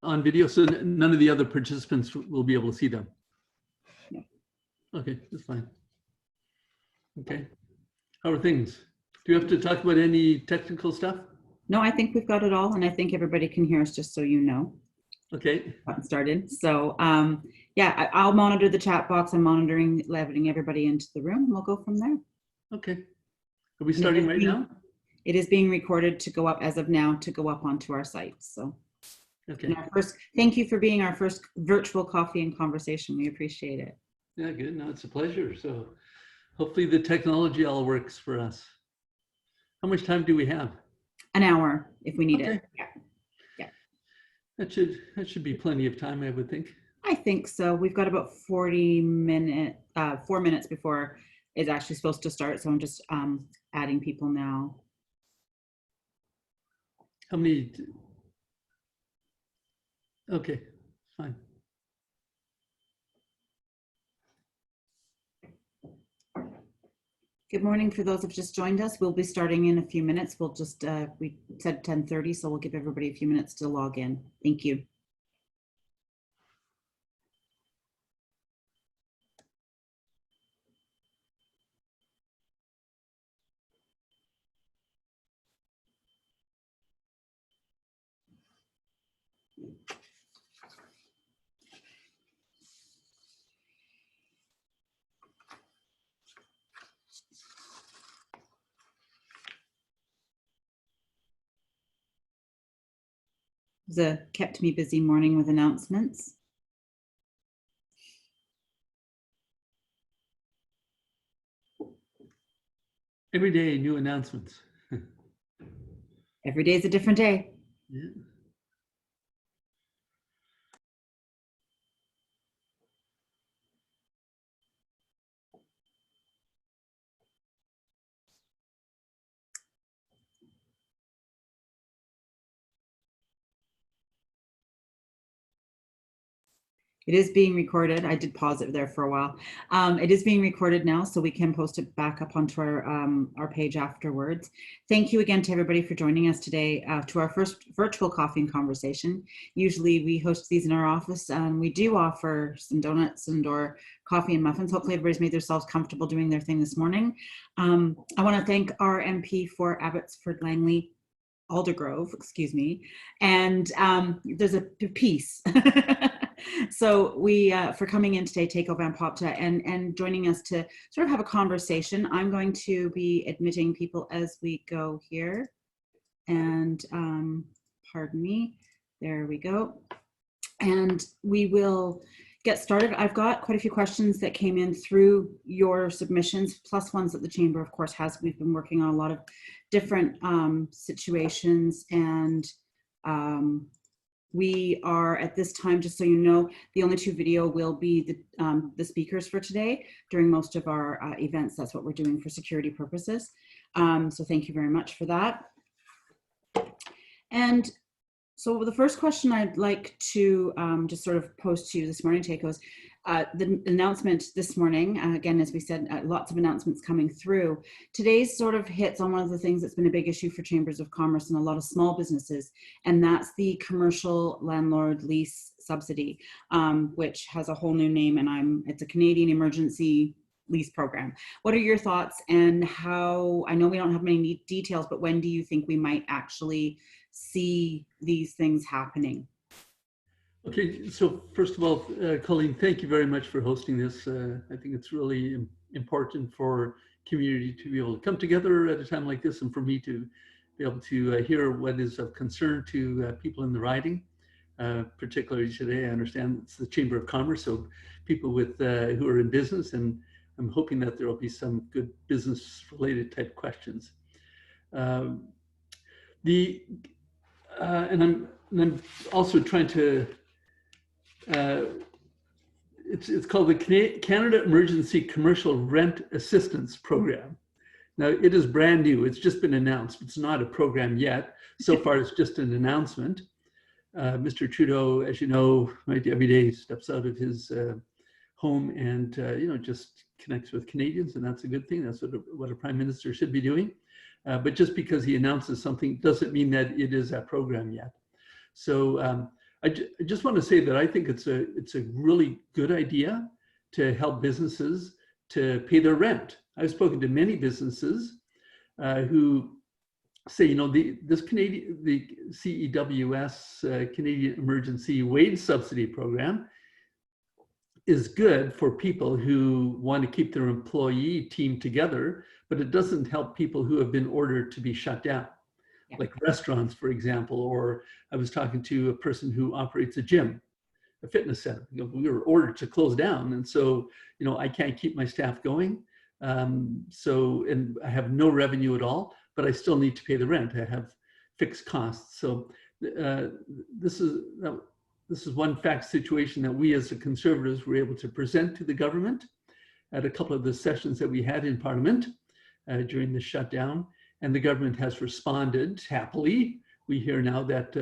on video, so none of the other participants will be able to see them? No. Okay, that's fine. Okay. How are things? Do you have to talk about any technical stuff? No, I think we've got it all, and I think everybody can hear us, just so you know. Okay. Gotten started. So yeah, I'll monitor the chat box. I'm monitoring, letting everybody into the room, and we'll go from there. Okay. Are we starting right now? It is being recorded to go up as of now, to go up onto our site. So okay. Thank you for being our first virtual coffee and conversation. We appreciate it. Yeah, good. No, it's a pleasure. So hopefully the technology all works for us. How much time do we have? An hour if we need it. Yeah. That should be plenty of time, I would think. I think so. We've got about 4 minutes before it's actually supposed to start. So I'm just adding people now. How many? Okay, fine. Good morning for those who've just joined us. We'll be starting in a few minutes. We'll just, we said 10:30, so we'll give everybody a few minutes to log in. Thank you. It was a kept me busy morning with announcements. Every day, new announcements. Every day is a different day. Yeah. It is being recorded. I did pause it there for a while. It is being recorded now, so we can post it back up onto our page afterwards. Thank you again to everybody for joining us today to our first virtual coffee and conversation. Usually we host these in our office, and we do offer some donuts or coffee and muffins. Hopefully everybody's made themselves comfortable doing their thing this morning. I want to thank our MP for Abbotsford Langley Aldergrove, excuse me, and there's a piece. So we, for coming in today, Tako and Popta, and joining us to sort of have a conversation. I'm going to be admitting people as we go here. And pardon me, there we go. And we will get started. I've got quite a few questions that came in through your submissions, plus ones that the Chamber, of course, has. We've been working on a lot of different situations, and we are at this time, just so you know, the only two video will be the speakers for today during most of our events. That's what we're doing for security purposes. So thank you very much for that. And so the first question I'd like to just sort of pose to you this morning, Tako, is the announcement this morning. Again, as we said, lots of announcements coming through. Today's sort of hits on one of the things that's been a big issue for chambers of commerce and a lot of small businesses, and that's the commercial landlord lease subsidy, which has a whole new name, and it's a Canadian emergency lease program. What are your thoughts, and how, I know we don't have many details, but when do you think we might actually see these things happening? Okay, so first of all, Colleen, thank you very much for hosting this. I think it's really important for community to be able to come together at a time like this, and for me to be able to hear what is of concern to people in the riding. Particularly today, I understand it's the Chamber of Commerce, so people with who are in business, and I'm hoping that there will be some good business-related type questions. And I'm also trying to. It's called the Canada Emergency Commercial Rent Assistance Program. Now, it is brand new. It's just been announced. It's not a program yet. So far, it's just an announcement. Mr. Trudeau, as you know, right, every day steps out of his home and just connects with Canadians, and that's a good thing. That's what a prime minister should be doing. But just because he announces something doesn't mean that it is a program yet. So I just want to say that I think it's a really good idea to help businesses to pay their rent. I've spoken to many businesses who say, you know, the CEWS, Canadian Emergency Wage Subsidy Program, is good for people who want to keep their employee team together, but it doesn't help people who have been ordered to be shut down, like restaurants, for example. Or I was talking to a person who operates a gym, a fitness center. You know, we were ordered to close down, and so, you know, I can't keep my staff going. And I have no revenue at all, but I still need to pay the rent. I have fixed costs. So this is one fact situation that we as the Conservatives were able to present to the government at a couple of the sessions that we had in Parliament during the shutdown. And the government has responded happily. We hear now that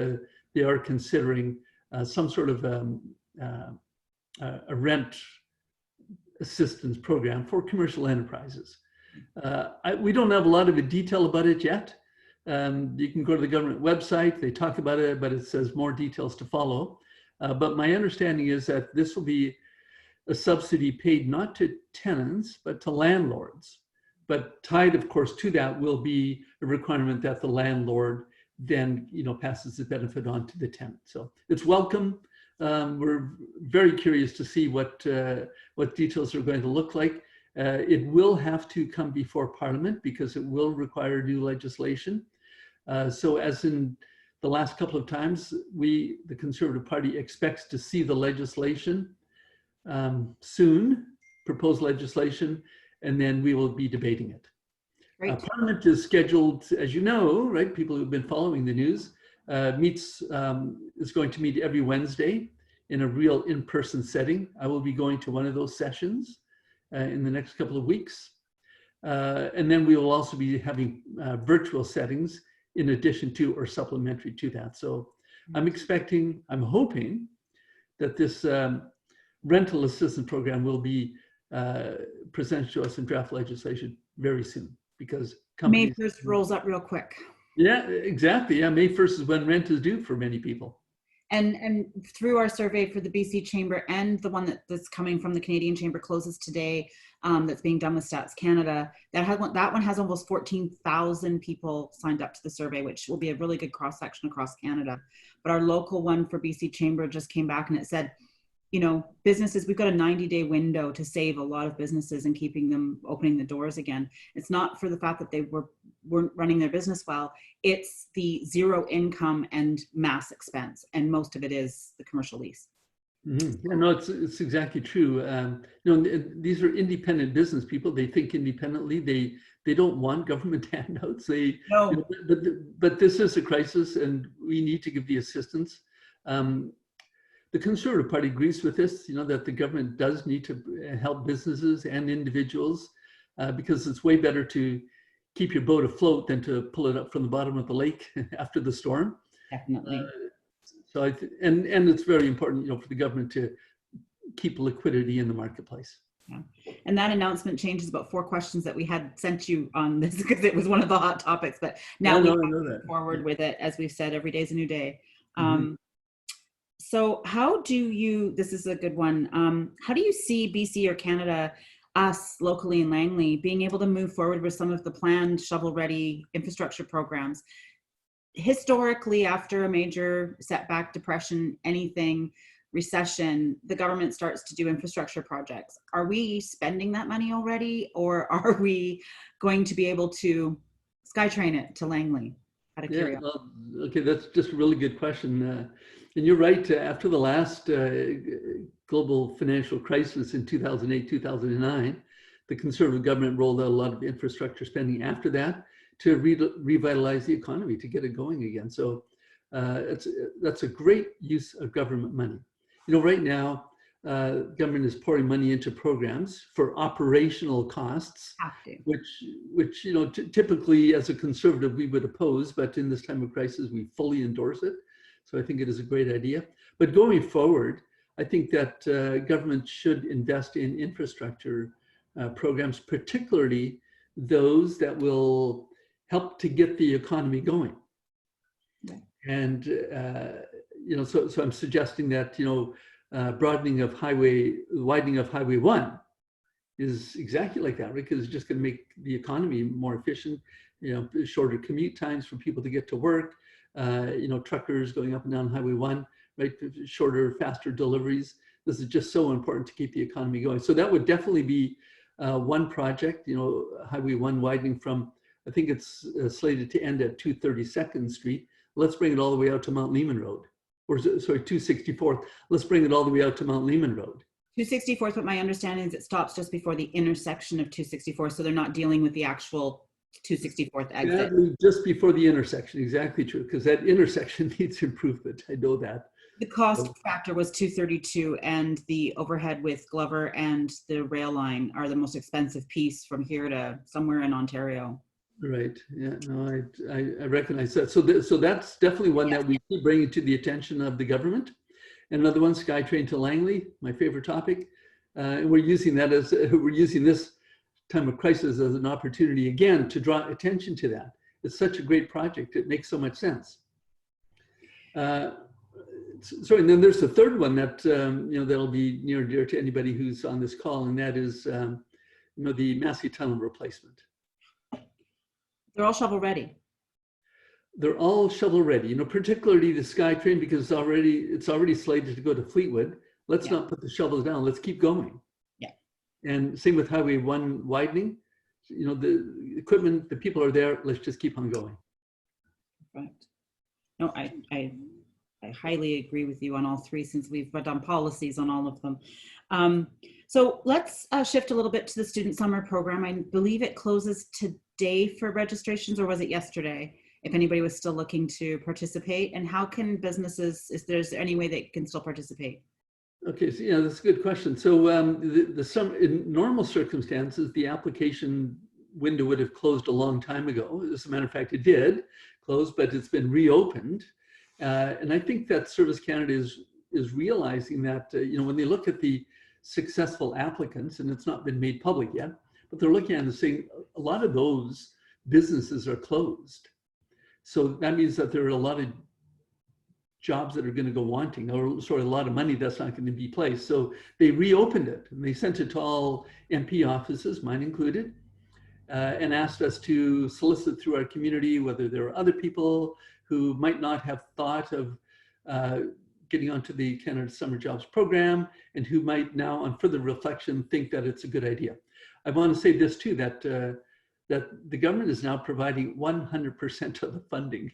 they are considering some sort of a rent assistance program for commercial enterprises. We don't have a lot of detail about it yet. You can go to the government website, they talk about it, but it says more details to follow. But my understanding is that this will be a subsidy paid not to tenants, but to landlords. But tied, of course, to that will be a requirement that the landlord then, you know, passes the benefit on to the tenant. So it's welcome. We're very curious to see what details are going to look like. It will have to come before Parliament because it will require new legislation. So as in the last couple of times, the Conservative Party expects to see the legislation soon, proposed legislation, and then we will be debating it. Parliament is scheduled, as you know, right? People who've been following the news, is going to meet every Wednesday in a real in-person setting. I will be going to one of those sessions in the next couple of weeks. And then we will also be having virtual settings in addition to or supplementary to that. So I'm hoping that this rental assistance program will be presented to us in draft legislation very soon, because May 1st rolls up real quick. Yeah, exactly. Yeah, May 1st is when rent is due for many people. And through our survey for the BC Chamber and the one that's coming from the Canadian Chamber closes today, that's being done with Stats Canada, that one has almost 14,000 people signed up to the survey, which will be a really good cross-section across Canada. But our local one for BC Chamber just came back and it said, you know, businesses, we've got a 90-day window to save a lot of businesses and keeping them opening the doors again. It's not for the fact that they weren't running their business well. It's the zero income and mass expense. And most of it is the commercial lease. Mm-hmm. Yeah, no, it's exactly true. You know, these are independent business people. They think independently. They don't want government handouts. No. You know, but this is a crisis and we need to give the assistance. The Conservative Party agrees with this, you know, that the government does need to help businesses and individuals because it's way better to keep your boat afloat than to pull it up from the bottom of the lake after the storm. Definitely. So and it's very important, you know, for the government to keep liquidity in the marketplace. Yeah. And that announcement changes about 4 questions that we had sent you on this because it was one of the hot topics, but now we move forward with it. As we've said, every day is a new day. So how do you, this is a good one, how do you see BC or Canada, us locally in Langley, being able to move forward with some of the planned shovel-ready infrastructure programs? Historically, after a major setback, depression, anything, recession, the government starts to do infrastructure projects. Are we spending that money already, or are we going to be able to SkyTrain it to Langley? Out of curiosity. Well, okay, that's just a really good question. And you're right, after the last global financial crisis in 2008, 2009, the Conservative government rolled out a lot of infrastructure spending after that to revitalize the economy, to get it going again. So that's a great use of government money. You know, right now, government is pouring money into programs for operational costs, which you know, typically as a Conservative we would oppose, but in this time of crisis we fully endorse it. So I think it is a great idea. But going forward, I think that government should invest in infrastructure programs, particularly those that will help to get the economy going. And so I'm suggesting that, widening of Highway 1 is exactly like that, right? Because it's just going to make the economy more efficient, shorter commute times for people to get to work, truckers going up and down Highway 1, right? Shorter, faster deliveries. This is just so important to keep the economy going. So that would definitely be one project, Highway 1 widening from, I think it's slated to end at 232nd Street. Let's bring it all the way out to Mount Lehman Road. Or sorry, 264th. Let's bring it all the way out to Mount Lehman Road. 264th, but my understanding is it stops just before the intersection of 264, so they're not dealing with the actual 264th exit. Exactly, just before the intersection, exactly true, because that intersection needs improvement. I know that. The cost factor was 232, and the overhead with Glover and the rail line are the most expensive piece from here to somewhere in Ontario. Right. Yeah. No, I recognize that. So that's definitely one that we keep bringing to the attention of the government. And another one, SkyTrain to Langley, my favorite topic. And we're using this time of crisis as an opportunity again to draw attention to that. It's such a great project. It makes so much sense. Sorry, and then there's the third one that that'll be near and dear to anybody who's on this call, and that is the Massey Tunnel replacement. They're all shovel ready. They're all shovel ready, particularly the SkyTrain, because it's already slated to go to Fleetwood. Let's not put the shovels down. Let's keep going. Yeah. And same with Highway 1 widening. The equipment, the people are there. Let's just keep on going. Right. No, I highly agree with you on all three, since we've done policies on all of them. So let's shift a little bit to the student summer program. I believe it closes today for registrations, or was it yesterday? If anybody was still looking to participate, and how can businesses, is there any way they can still participate? Okay, so that's a good question. So the summer, in normal circumstances, the application window would have closed a long time ago. As a matter of fact, it did close, but it's been reopened. And I think that Service Canada is realizing that, when they look at the successful applicants, and it's not been made public yet, but they're looking at it and saying a lot of those businesses are closed. So that means that there are a lot of jobs that are going to go wanting, or sorry, a lot of money that's not going to be placed. So they reopened it, and they sent it to all MP offices, mine included, and asked us to solicit through our community whether there are other people who might not have thought of getting onto the Canada Summer Jobs Program, and who might now, on further reflection, think that it's a good idea. I want to say this too, that the government is now providing 100% of the funding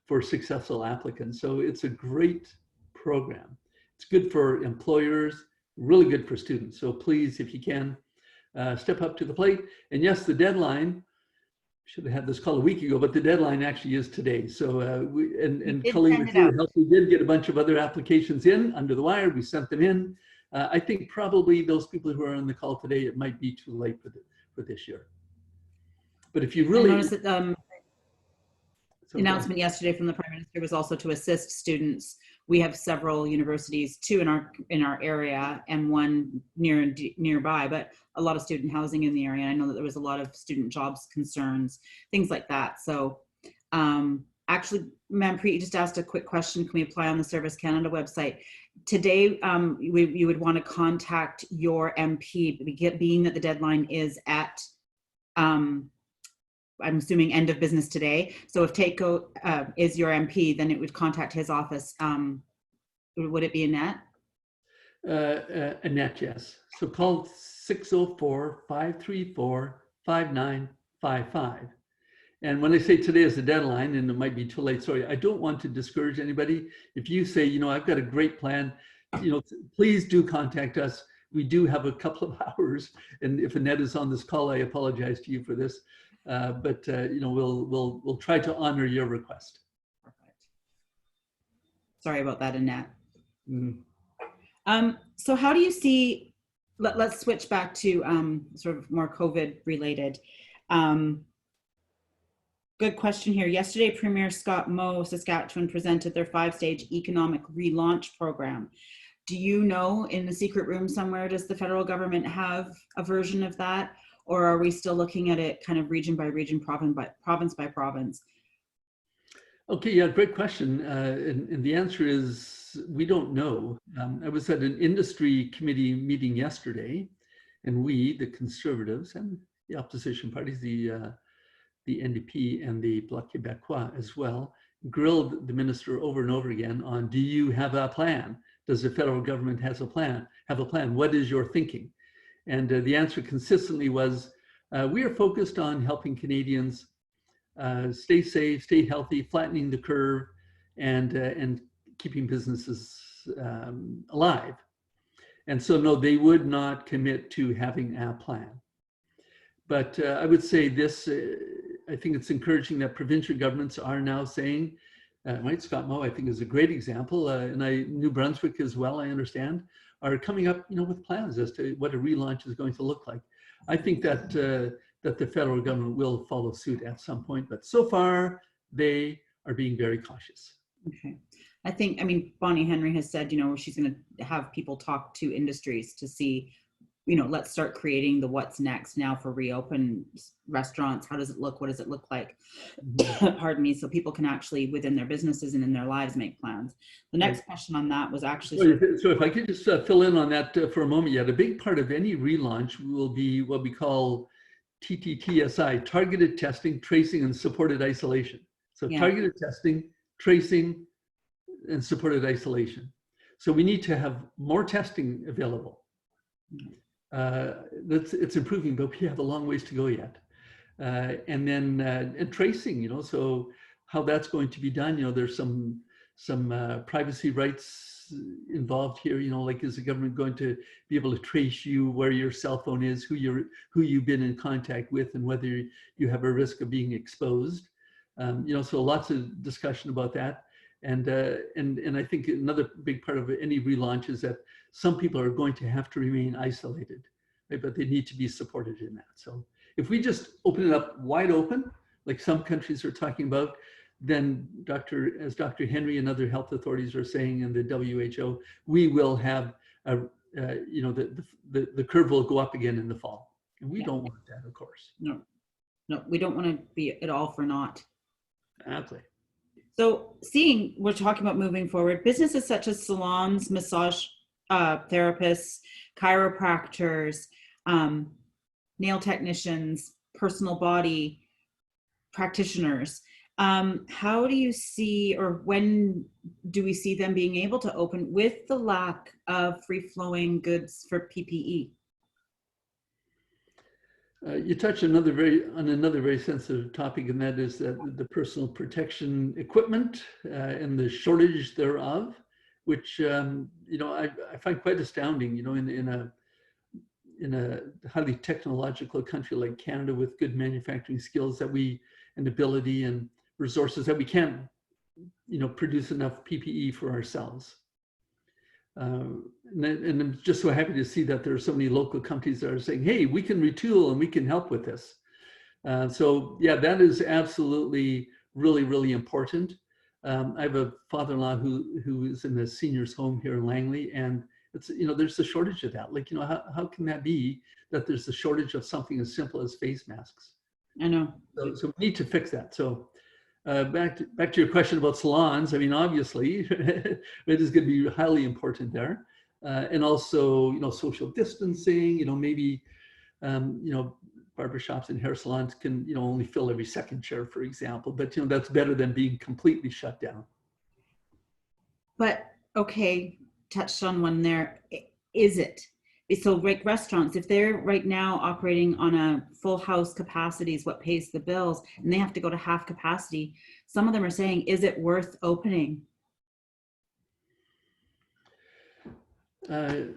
for successful applicants. So it's a great program. It's good for employers, really good for students. So please, if you can, step up to the plate. And yes, the deadline, should have had this call a week ago, but the deadline actually is today. So Colleen, with your help, we did get a bunch of other applications in under the wire. We sent them in. I think probably those people who are on the call today, it might be too late for this year. But if you really noticed that the announcement yesterday from the Prime Minister was also to assist students. We have several universities, two in our area and one nearby, but a lot of student housing in the area. I know that there was a lot of student jobs concerns, things like that. So actually, Ma'am Preet, you just asked a quick question. Can we apply on the Service Canada website? Today, you would want to contact your MP, being that the deadline is at I'm assuming end of business today. So if Tako is your MP, then it would contact his office. Would it be Annette? Annette, yes. So call 604-534-5955. And when I say today is the deadline, and it might be too late, sorry, I don't want to discourage anybody. If you say, I've got a great plan, please do contact us. We do have a couple of hours. And if Annette is on this call, I apologize to you for this. But we'll try to honor your request. Perfect. Sorry about that, Annette. Mm. So how do you see? Let's switch back to sort of more COVID related. Good question here. Yesterday, Premier Scott Moe, Saskatchewan, presented their 5-stage economic relaunch program. Do you know, in the secret room somewhere, does the federal government have a version of that? Or are we still looking at it kind of region by region, province by province? Okay, yeah, great question. And the answer is we don't know. I was at an industry committee meeting yesterday, and we, the Conservatives and the opposition parties, the NDP and the Bloc Québécois as well, grilled the minister over and over again on, do you have a plan? Does the federal government have a plan? What is your thinking? And the answer consistently was, we are focused on helping Canadians stay safe, stay healthy, flattening the curve, and keeping businesses alive. And so, no, they would not commit to having a plan. But I would say this, I think it's encouraging that provincial governments are now saying, right, Scott Moe, I think is a great example, and New Brunswick as well, I understand, are coming up, with plans as to what a relaunch is going to look like. I think that that the federal government will follow suit at some point, but so far they are being very cautious. Okay. I mean, Bonnie Henry has said, she's going to have people talk to industries to see, let's start creating the what's next now for reopen restaurants. How does it look? What does it look like? Pardon me. So people can actually, within their businesses and in their lives, make plans. The next question on that was actually. So if I could just fill in on that for a moment, a big part of any relaunch will be what we call TTTSI, targeted testing, tracing, and supported isolation. So targeted testing, tracing, and supported isolation. So we need to have more testing available. It's improving, but we have a long ways to go yet. And then and tracing, so how that's going to be done, there's some privacy rights involved here, like is the government going to be able to trace you, where your cell phone is, who you've been in contact with, and whether you have a risk of being exposed. So lots of discussion about that. And I think another big part of any relaunch is that some people are going to have to remain isolated, right? But they need to be supported in that. So if we just open it up wide open, like some countries are talking about, then as Dr. Henry and other health authorities are saying in the WHO, we will have, the curve will go up again in the fall. And we don't want that, of course. No, we don't want to be at all for naught. Exactly. So we're talking about moving forward, businesses such as salons, massage therapists, chiropractors, nail technicians, personal body practitioners. How do you see, or when do we see them being able to open with the lack of free-flowing goods for PPE? You touch on another very sensitive topic, and that is that the personal protection equipment and the shortage thereof, which I find quite astounding. In a highly technological country like Canada with good manufacturing skills and ability and resources, that we can't produce enough PPE for ourselves. And I'm just so happy to see that there are so many local companies that are saying, hey, we can retool and we can help with this. So yeah, that is absolutely really, really important. I have a father-in-law who is in a seniors home here in Langley, and it's, there's a shortage of that. Like, how can that be that there's a shortage of something as simple as face masks? I know. So we need to fix that. So back to your question about salons. I mean, obviously, it is going to be highly important there, and also, social distancing. Maybe, barbershops and hair salons can, only fill every second chair, for example. But that's better than being completely shut down. But okay, touched on one there. Is it? So like restaurants, if they're right now operating on a full house capacity is what pays the bills, and they have to go to half capacity, some of them are saying, is it worth opening? It's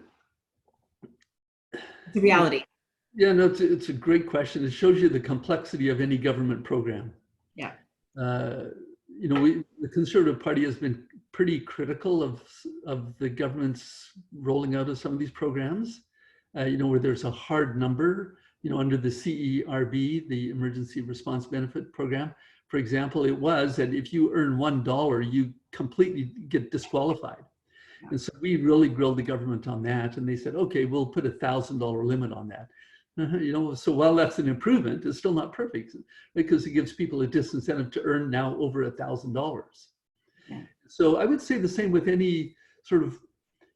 a reality. Yeah, no, it's a great question. It shows you the complexity of any government program. Yeah. The Conservative Party has been pretty critical of the government's rolling out of some of these programs, where there's a hard number, under the CERB, the Emergency Response Benefit Program. For example, it was that if you earn $1, you completely get disqualified. And so we really grilled the government on that. And they said, okay, we'll put $1,000 limit on that. You know, so while that's an improvement, it's still not perfect because it gives people a disincentive to earn now over $1,000. Yeah. So I would say the same with any sort of,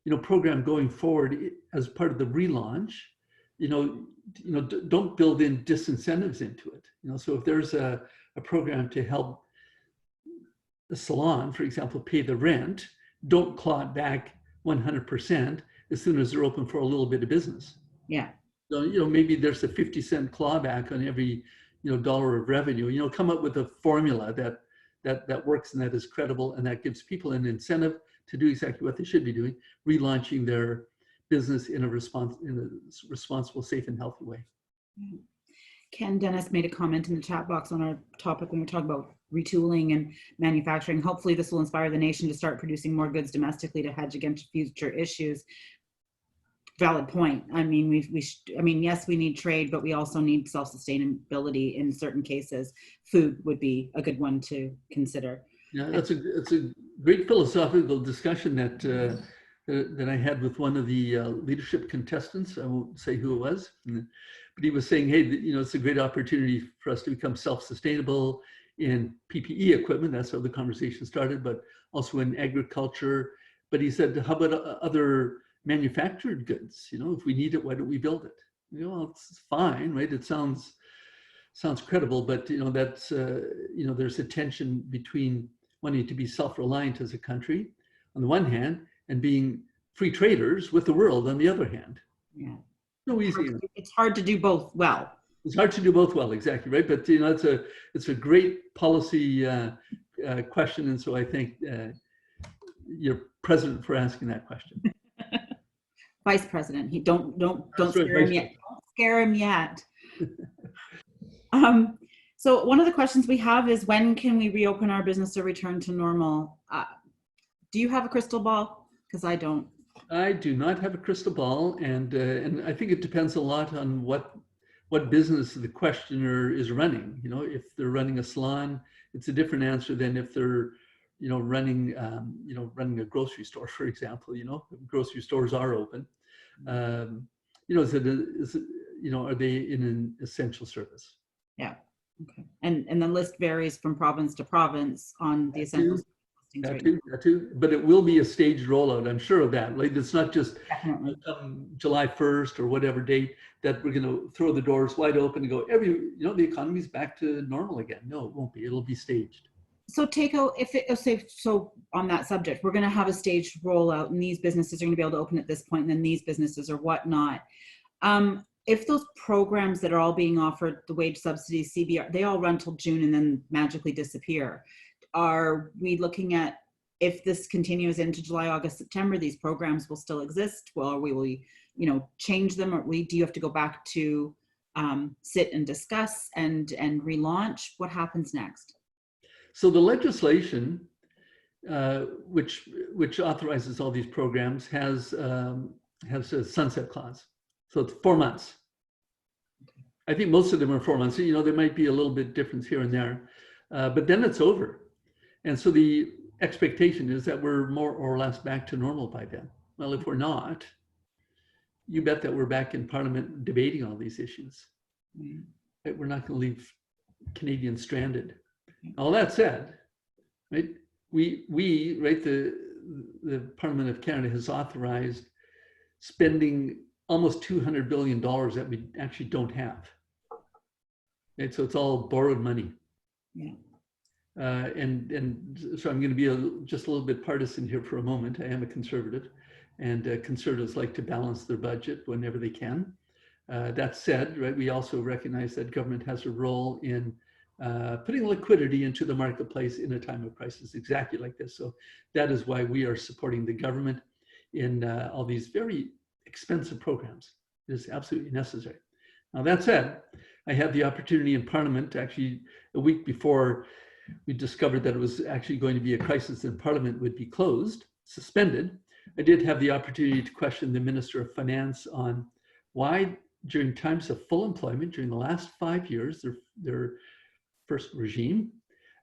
you know, program going forward as part of the relaunch. Don't build in disincentives into it. You know, so if there's a program to help the salon, for example, pay the rent, don't claw it back 100% as soon as they're open for a little bit of business. Yeah. So, you know, maybe there's a 50-cent clawback on every, you know, dollar of revenue. You know, come up with a formula that works and that is credible and that gives people an incentive to do exactly what they should be doing, relaunching their business in a responsible, safe, and healthy way. Ken Dennis made a comment in the chat box on our topic when we talk about retooling and manufacturing. Hopefully this will inspire the nation to start producing more goods domestically to hedge against future issues. Valid point. I mean, yes, we need trade, but we also need self-sustainability in certain cases. Food would be a good one to consider. Yeah, that's a great philosophical discussion that I had with one of the leadership contestants. I won't say who it was, but he was saying, hey, you know, it's a great opportunity for us to become self-sustainable in PPE equipment. That's how the conversation started, but also in agriculture. But he said, how about other manufactured goods? You know, if we need it, why don't we build it? You know, well, it's fine, right? It sounds credible, but you know, that's you know, there's a tension between wanting to be self-reliant as a country on the one hand and being free traders with the world on the other hand. Yeah. No easy. It's hard to do both well. It's hard to do both well, exactly, right? But you know, it's a great policy question, and so I thank your president for asking that question. Vice President, he don't scare him yet. Don't scare him yet. So one of the questions we have is, when can we reopen our business or return to normal? Do you have a crystal ball? Because I don't. I do not have a crystal ball, and I think it depends a lot on what business the questioner is running. You know, if they're running a salon, it's a different answer than if they're, you know, running a grocery store, for example. You know, grocery stores are open. You know, you know, are they in an essential service? Yeah. Okay. And the list varies from province to province on the essential service listings. That too. But it will be a staged rollout. I'm sure of that. Like, it's not just July 1st or whatever date that we're going to throw the doors wide open and go, you know, the economy's back to normal again. No, it won't be. It'll be staged. So Tako, so on that subject, we're going to have a staged rollout, and these businesses are going to be able to open at this point, and then these businesses or whatnot. If those programs that are all being offered, the wage subsidies, CBR, they all run till June and then magically disappear. Are we looking at, if this continues into July, August, September, these programs will still exist? Well, we will, you know, change them, or do you have to go back to sit and discuss and relaunch? What happens next? So the legislation, which authorizes all these programs, has a sunset clause. So it's 4 months. I think most of them are 4 months. You know, there might be a little bit difference here and there, but then it's over. And so the expectation is that we're more or less back to normal by then. Well, if we're not, you bet that we're back in Parliament debating all these issues. Right? We're not going to leave Canadians stranded. All that said, right, the Parliament of Canada has authorized spending almost $200 billion that we actually don't have. Right? So it's all borrowed money. Yeah. And so I'm going to be just a little bit partisan here for a moment. I am a conservative, and conservatives like to balance their budget whenever they can. That said, right, we also recognize that government has a role in putting liquidity into the marketplace in a time of crisis, exactly like this. So that is why we are supporting the government in all these very expensive programs. It is absolutely necessary. Now, that said, I had the opportunity in Parliament, actually a week before we discovered that it was actually going to be a crisis and Parliament would be closed, suspended. I did have the opportunity to question the Minister of Finance on why, during times of full employment, during the last 5 years, their first regime,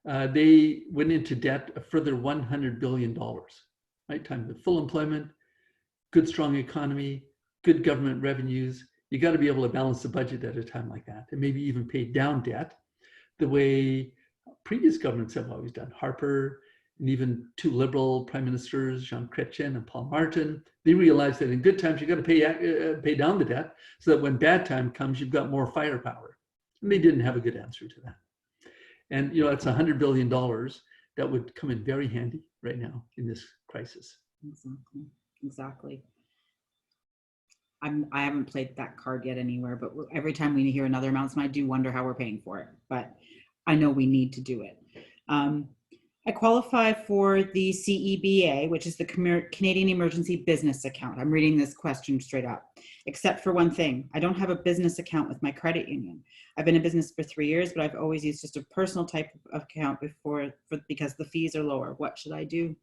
they went into debt a further $100 billion, right? Time of full employment, good, strong economy, good government revenues, you got to be able to balance the budget at a time like that, and maybe even pay down debt the way previous governments have always done. Harper and even two liberal prime ministers, Jean Chrétien and Paul Martin, they realized that in good times you got to pay down the debt so that when bad time comes, you've got more firepower. And they didn't have a good answer to that. And it's $100 billion that would come in very handy right now in this crisis. Exactly. I haven't played that card yet anywhere, but every time we hear another announcement, I do wonder how we're paying for it. But I know we need to do it. I qualify for the CEBA, which is the Canadian Emergency Business Account. I'm reading this question straight up, except for one thing. I don't have a business account with my credit union. I've been in business for 3 years, but I've always used just a personal type of account because the fees are lower. What should I do?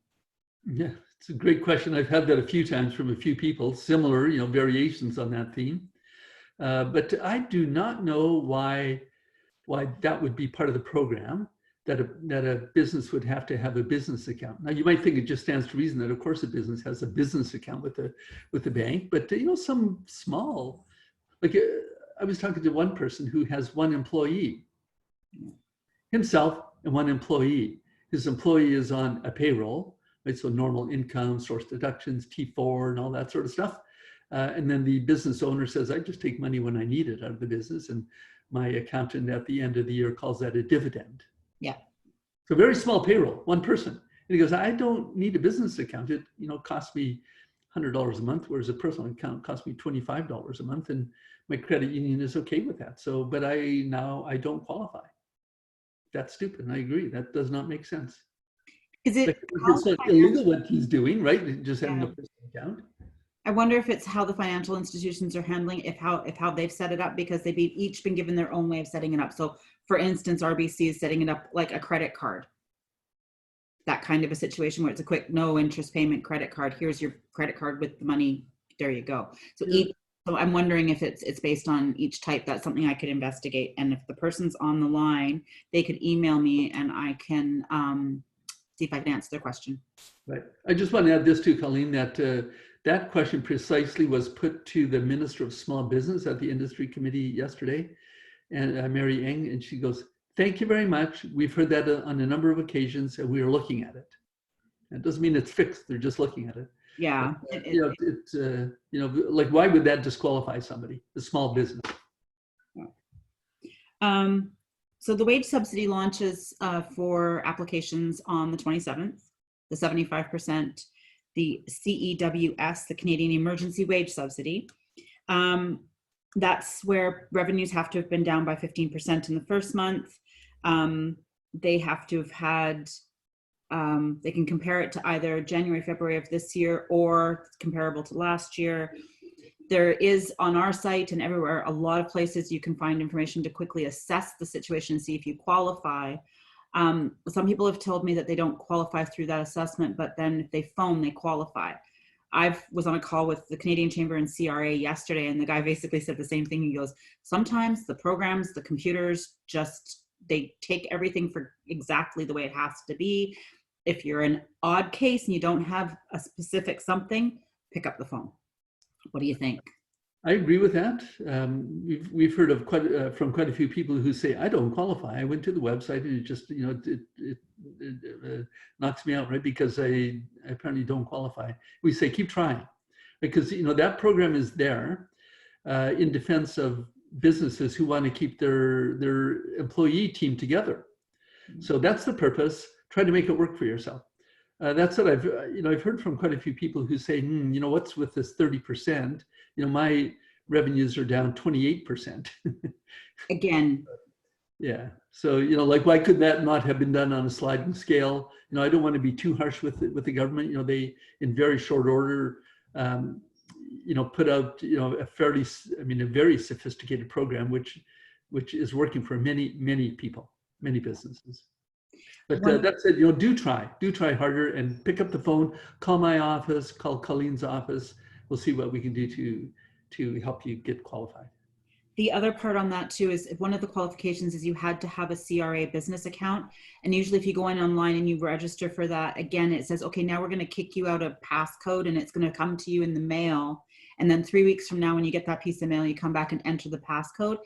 Yeah, it's a great question. I've had that a few times from a few people, similar, variations on that theme. But I do not know why that would be part of the program, that a business would have to have a business account. Now, you might think it just stands to reason that, of course, a business has a business account with the bank, but some small, like I was talking to one person who has one employee, himself and one employee. His employee is on a payroll, right? So normal income, source deductions, T4, and all that sort of stuff. And then the business owner says, I just take money when I need it out of the business. And my accountant at the end of the year calls that a dividend. Yeah. So very small payroll, one person. And he goes, I don't need a business account. It, costs me $100 a month, whereas a personal account costs me $25 a month. And my credit union is okay with that. So, but I don't qualify. That's stupid. And I agree. That does not make sense. Is it? It's not illegal what he's doing, right? Just having a personal account. I wonder if it's how the financial institutions are handling, if how they've set it up, because they've each been given their own way of setting it up. So for instance, RBC is setting it up like a credit card. That kind of a situation where it's a quick, no interest payment credit card. Here's your credit card with the money. There you go. So so I'm wondering if it's based on each type. That's something I could investigate. And if the person's on the line, they could email me and I can see if I can answer their question. Right. I just want to add this too, Colleen, that that question precisely was put to the Minister of Small Business at the Industry Committee yesterday, and Mary Eng, and she goes, thank you very much. We've heard that on a number of occasions, and we are looking at it. It doesn't mean it's fixed. They're just looking at it. Yeah. But, like, why would that disqualify somebody, a small business? So the wage subsidy launches for applications on the 27th, the 75%, the CEWS, the Canadian Emergency Wage Subsidy. That's where revenues have to have been down by 15% in the first month. They have to have had, they can compare it to either January, February of this year or comparable to last year. There is on our site and everywhere, a lot of places you can find information to quickly assess the situation and see if you qualify. Some people have told me that they don't qualify through that assessment, but then if they phone, they qualify. I was on a call with the Canadian Chamber and CRA yesterday, and the guy basically said the same thing. He goes, sometimes the programs, the computers, they take everything for exactly the way it has to be. If you're an odd case and you don't have a specific something, pick up the phone. What do you think? I agree with that. We've heard of from quite a few people who say, I don't qualify. I went to the website and it just, it knocks me out, right? Because I apparently don't qualify. We say, keep trying, because, that program is there in defense of businesses who want to keep their employee team together. So that's the purpose. Try to make it work for yourself. That's what I've heard from quite a few people who say, what's with this 30%? My revenues are down 28%. Again. Yeah. So, like, why could that not have been done on a sliding scale? I don't want to be too harsh with the government. They, in very short order, put out, a very sophisticated program, which is working for many, many people, many businesses. But that said, do try harder and pick up the phone, call my office, call Colleen's office. We'll see what we can do to help you get qualified. The other part on that too is one of the qualifications is you had to have a CRA business account. And usually if you go in online and you register for that, again, it says, okay, now we're going to kick you out a passcode and it's going to come to you in the mail. And then 3 weeks from now, when you get that piece of mail, you come back and enter the passcode.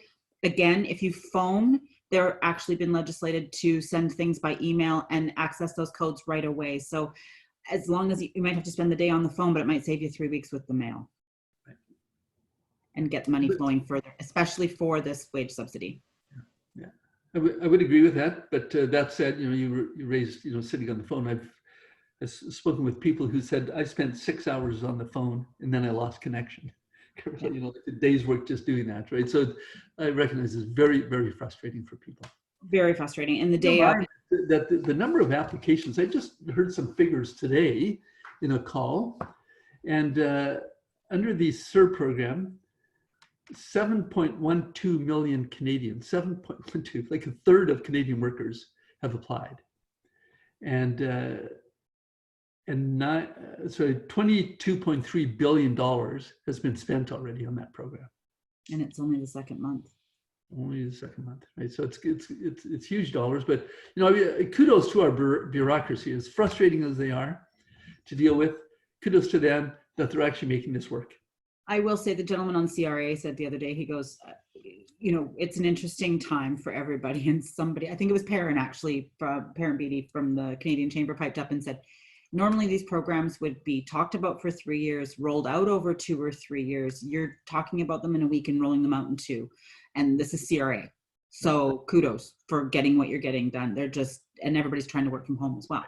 Again, if you phone, they're actually been legislated to send things by email and access those codes right away. So as long as you might have to spend the day on the phone, but it might save you 3 weeks with the mail and get the money flowing further, especially for this wage subsidy. Yeah, I would agree with that. But that said, you raised, sitting on the phone. I've spoken with people who said, I spent 6 hours on the phone and then I lost connection. Like a day's work just doing that, right? So I recognize it's very, very frustrating for people. Very frustrating. And the day of that the number of applications, I just heard some figures today in a call, and under the SIR program, 7.12 million Canadians, 7.12, like a third of Canadian workers have applied. And $22.3 billion has been spent already on that program. And it's only the second month. Only the second month, right? So it's huge dollars, but kudos to our bureaucracy. As frustrating as they are to deal with, kudos to them that they're actually making this work. I will say the gentleman on CRA said the other day, he goes, it's an interesting time for everybody. And somebody, I think it was Perrin actually, Perrin Beatty from the Canadian Chamber, piped up and said, normally these programs would be talked about for 3 years, rolled out over 2 or 3 years. You're talking about them in a week and rolling them out in 2. And this is CRA. So kudos for getting what you're getting done. And everybody's trying to work from home as well.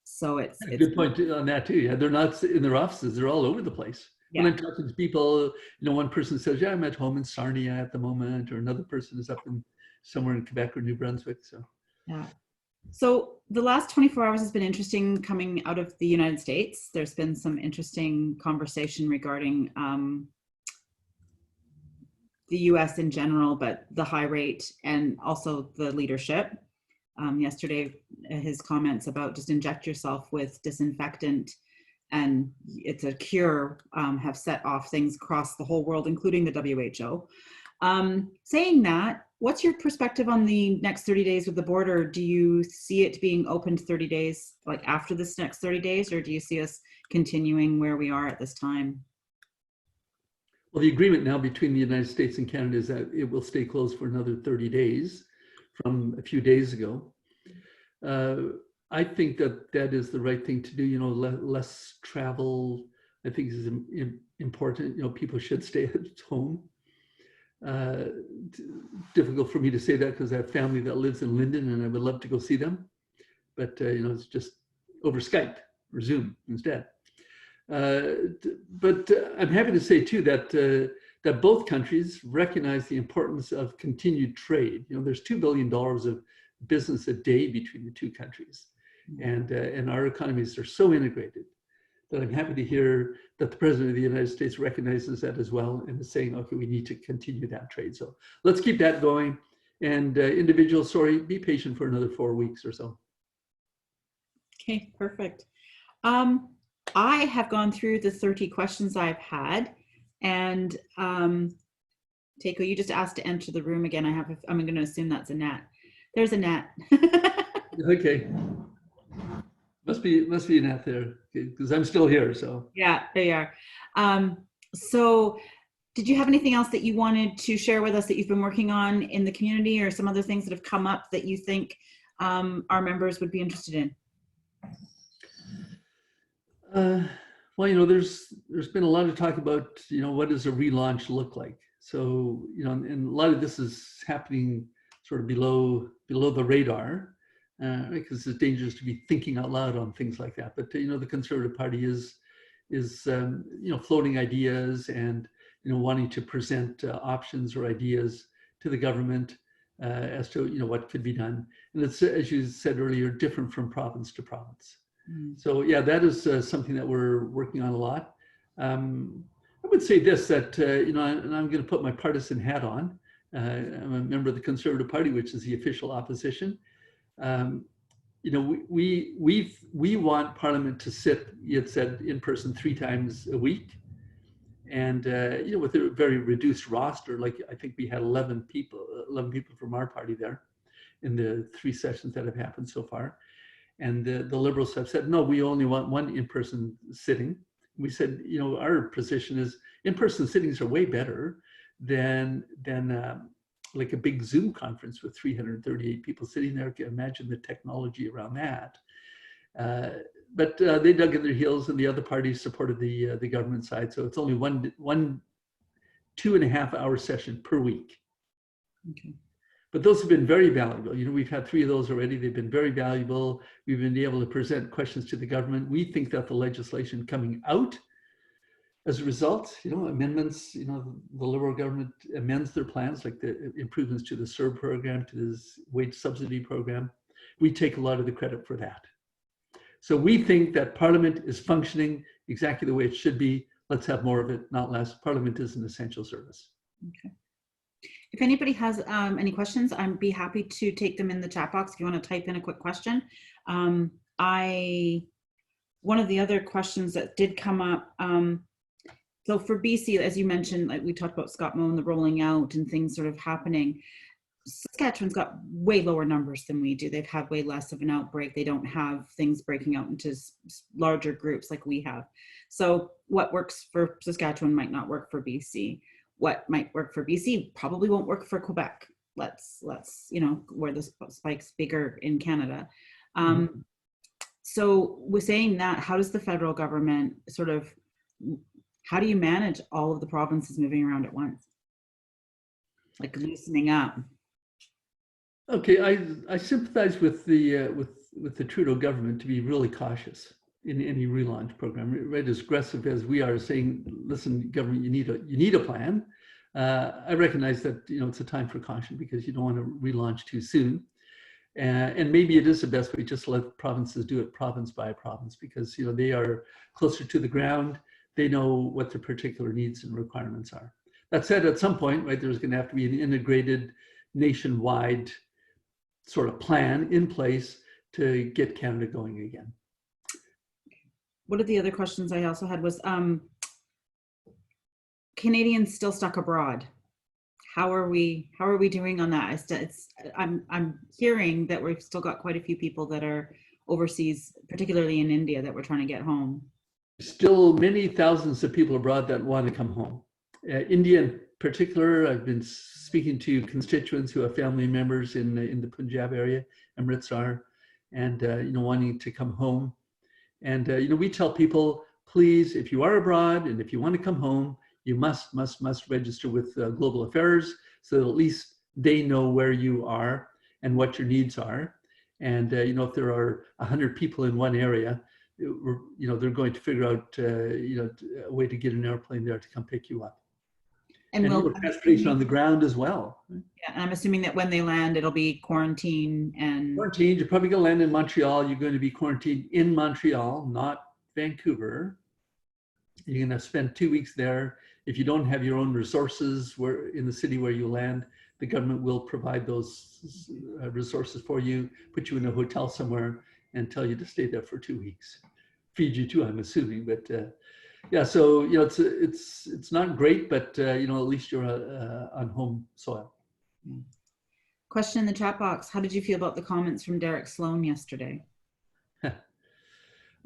So it's a good point on that too. Yeah, they're not in their offices. They're all over the place. Yeah. When I'm talking to people, one person says, yeah, I'm at home in Sarnia at the moment, or another person is up in somewhere in Quebec or New Brunswick. So yeah. So the last 24 hours has been interesting coming out of the United States. There's been some interesting conversation regarding the US in general, but the high rate and also the leadership. Yesterday, his comments about just inject yourself with disinfectant and it's a cure have set off things across the whole world, including the WHO. Saying that, what's your perspective on the next 30 days with the border? Do you see it being opened 30 days, like after this next 30 days, or do you see us continuing where we are at this time? Well, the agreement now between the United States and Canada is that it will stay closed for another 30 days from a few days ago. I think that is the right thing to do. Less travel, I think is important. People should stay at home. Difficult for me to say that because I have family that lives in Linden and I would love to go see them. But, it's just over Skype or Zoom instead. But I'm happy to say too that both countries recognize the importance of continued trade. There's $2 billion of business a day between the two countries, and our economies are so integrated that I'm happy to hear that the President of the United States recognizes that as well and is saying, okay, we need to continue that trade. So let's keep that going. And individuals, be patient for another 4 weeks or so. Okay, perfect. I have gone through the 30 questions I've had, and Tako, you just asked to enter the room again. I'm going to assume that's a Nat. There's a Nat. Okay. Must be a Nat there because I'm still here. So yeah, there you are. So did you have anything else that you wanted to share with us that you've been working on in the community, or some other things that have come up that you think our members would be interested in? Well, there's been a lot of talk about, what does a relaunch look like? So, and a lot of this is happening sort of below the radar, because it's dangerous to be thinking out loud on things like that. But, the Conservative Party is floating ideas and, wanting to present options or ideas to the government as to, what could be done. And it's, as you said earlier, different from province to province. So yeah, that is something that we're working on a lot. I would say this, that, and I'm going to put my partisan hat on. I'm a member of the Conservative Party, which is the official opposition. We want Parliament to sit, you had said, in person 3 times a week. And, with a very reduced roster, like I think we had 11 people from our party there in the 3 sessions that have happened so far. And the Liberals have said, no, we only want 1 in-person sitting, we said, you know, our position is in-person sittings are way better than like a big Zoom conference with 338 people sitting there. Can imagine the technology around that. But they dug in their heels, and the other parties supported the government side. So it's only one 2.5 hour session per week. Okay. But those have been very valuable. You know, we've had 3 of those already. They've been very valuable. We've been able to present questions to the government. We think that the legislation coming out as a result, you know, amendments, you know, the Liberal government amends their plans, like the improvements to the CERB program, to this wage subsidy program. We take a lot of the credit for that. So we think that Parliament is functioning exactly the way it should be. Let's have more of it, not less. Parliament is an essential service. Okay. If anybody has any questions, I'd be happy to take them in the chat box if you want to type in a quick question. One of the other questions that did come up, so for BC, as you mentioned, like we talked about Scott Moe and the rolling out and things sort of happening. Saskatchewan's got way lower numbers than we do. They've had way less of an outbreak. They don't have things breaking out into larger groups like we have. So what works for Saskatchewan might not work for BC. What might work for BC probably won't work for Quebec. Let's you know, where the spike's bigger in Canada. So with saying that, how does the federal government sort of, how do you manage all of the provinces moving around at once? Like loosening up. Okay, I sympathize with the Trudeau government to be really cautious in any relaunch program, right? As aggressive as we are, saying, listen, government, you need a plan. I recognize that, you know, it's a time for caution because you don't want to relaunch too soon. And maybe it is the best way just to let provinces do it province by province, because, you know, they are closer to the ground. They know what their particular needs and requirements are. That said, at some point, right, there's going to have to be an integrated nationwide sort of plan in place to get Canada going again. One of the other questions I also had was Canadians still stuck abroad. How are we doing on that? I'm hearing that we've still got quite a few people that are overseas, particularly in India, that we're trying to get home. Still many thousands of people abroad that want to come home. India in particular, I've been speaking to constituents who have family members in the Punjab area, Amritsar, and you know, wanting to come home. And you know, we tell people, please, if you are abroad and if you want to come home, you must register with Global Affairs, so that at least they know where you are and what your needs are. And you know, if there are 100 people in one area, you know, they're going to figure out you know, a way to get an airplane there to come pick you up. And we'll transportation on the ground as well. Yeah, and I'm assuming that when they land, it'll be quarantine and quarantined. You're probably going to land in Montreal. You're going to be quarantined in Montreal, not Vancouver. You're going to spend 2 weeks there. If you don't have your own resources in the city where you land, the government will provide those resources for you, put you in a hotel somewhere, and tell you to stay there for 2 weeks. Feed you too, I'm assuming, but yeah. So you know, it's not great, but you know, at least you're on home soil. Question in the chat box: how did you feel about the comments from Derek Sloan yesterday?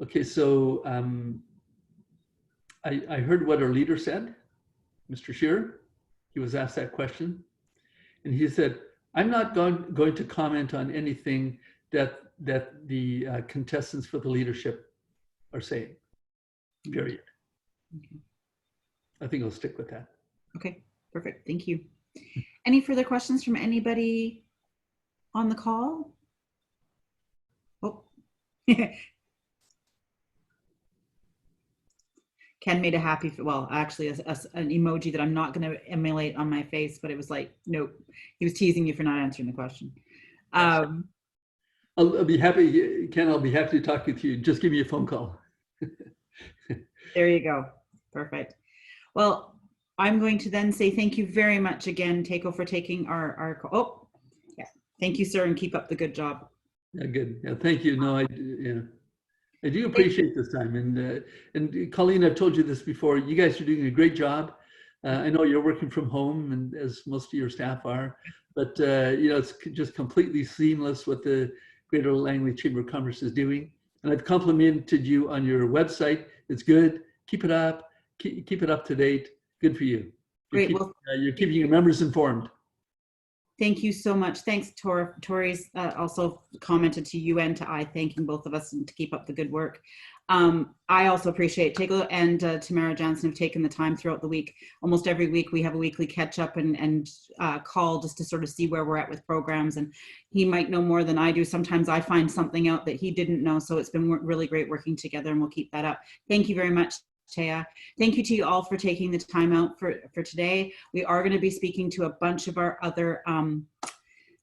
Okay, so I heard what our leader said, Mr. Scheer. He was asked that question, and he said, "I'm not going to comment on anything that the contestants for the leadership are saying." Period. Okay. I think I'll stick with that. Okay, perfect. Thank you. Any further questions from anybody on the call? Oh. Ken made a happy, well, actually an emoji that I'm not going to emulate on my face, but it was like, nope. He was teasing you for not answering the question. I'll be happy, Ken, I'll be happy to talk with you. Just give me a phone call. There you go. Perfect. Well, I'm going to then say thank you very much again, Tako, for taking our call. Oh, yeah. Thank you, sir, and keep up the good job. Yeah, good. Yeah, thank you. No, I do appreciate this time. And Colleen, I've told you this before. You guys are doing a great job. I know you're working from home, and as most of your staff are, but you know, it's just completely seamless what the Greater Langley Chamber of Commerce is doing. And I've complimented you on your website. It's good. Keep it up. Keep it up to date. Good for you. Great. Well, You're keeping your members informed. thank you so much. Thanks, Tori's also commented to you and to I, thanking both of us and to keep up the good work. I also appreciate Tako and Tamara Johnson have taken the time throughout the week. Almost every week we have a weekly catch up and call just to sort of see where we're at with programs. And he might know more than I do. Sometimes I find something out that he didn't know. So it's been really great working together, and we'll keep that up. Thank you very much, Taya. Thank you to you all for taking the time out for today. We are going to be speaking to a bunch of our other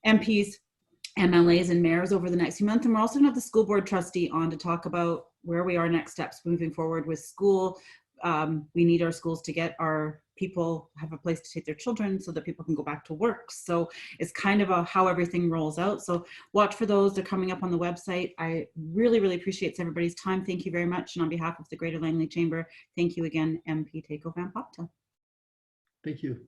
MPs, MLAs, and mayors over the next few months. And we're also going to have the school board trustee on to talk about where we are next steps moving forward with school. We need our schools to get our people have a place to take their children so that people can go back to work. So it's kind of how everything rolls out. So watch for those. They're coming up on the website. I really, really appreciate everybody's time. Thank you very much. And on behalf of the Greater Langley Chamber, thank you again, MP Tako van Popta. Thank you.